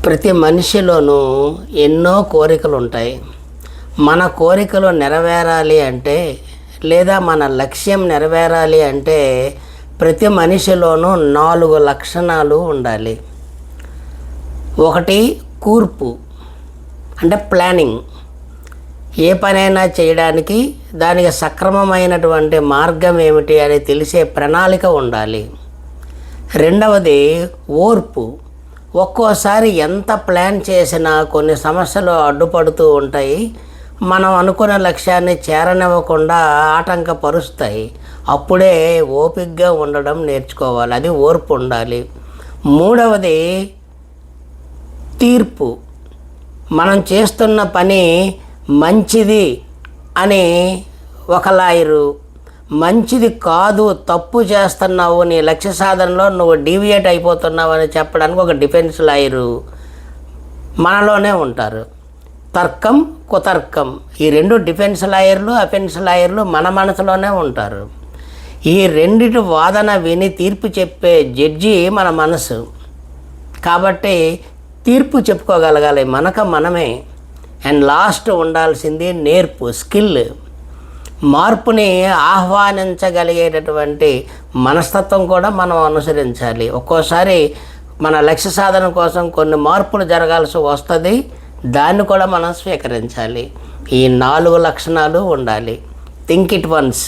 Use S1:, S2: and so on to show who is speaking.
S1: ప్రతి మనిషిలోనూ ఎన్నో కోరికలు ఉంటాయి. మన కోరికలు నెరవేరాలి అంటే లేదా మన లక్ష్యం నెరవేరాలి అంటే ప్రతి మనిషిలోనూ 4 లక్షణాలు ఉండాలి. ఒకటి కూర్పు, అంటే ప్లానింగ్. ఏ పనైనా చేయడానికి దానికి సక్రమమైనటువంటి మార్గం ఏమిటి అని తెలిసే ప్రణాళిక ఉండాలి. రెండవది ఓర్పు. ఒక్కోసారి ఎంత ప్లాన్ చేసినా కొన్ని సమస్యలు అడ్డుపడుతూ ఉంటాయి, మనం అనుకున్న లక్ష్యాన్ని చేరనివ్వకుండా ఆటంకపరుస్తాయి. అప్పుడే ఓపికగా ఉండడం నేర్చుకోవాలి, అది ఓర్పు ఉండాలి. మూడవది తీర్పు. మనం చేస్తున్న పని మంచిది అని ఒక లాయరు, మంచిది కాదు తప్పు చేస్తున్నావు, నీ లక్ష్య సాధనలో నువ్వు డీవియేట్ అయిపోతున్నావు అని చెప్పడానికి ఒక డిఫెన్స్ లాయరు మనలోనే ఉంటారు. తర్కం కుతర్కం, ఈ 2 డిఫెన్స్ లాయర్లు అఫెన్స్ లాయర్లు మన మనసులోనే ఉంటారు. ఈ రెండిటి వాదన విని తీర్పు చెప్పే జడ్జి మన మనసు. కాబట్టి తీర్పు చెప్పుకోగలగాలి మనమే. అండ్ లాస్ట్ ఉండాల్సింది నేర్పు, స్కిల్. మార్పుని ఆహ్వానించగలిగేటటువంటి మనస్తత్వం కూడా మనం అనుసరించాలి. ఒక్కోసారి మన లక్ష్య సాధన కోసం కొన్ని మార్పులు జరగాల్సి వస్తుంది, దాన్ని కూడా మనం స్వీకరించాలి. ఈ 4 లక్షణాలు ఉండాలి. Think it once.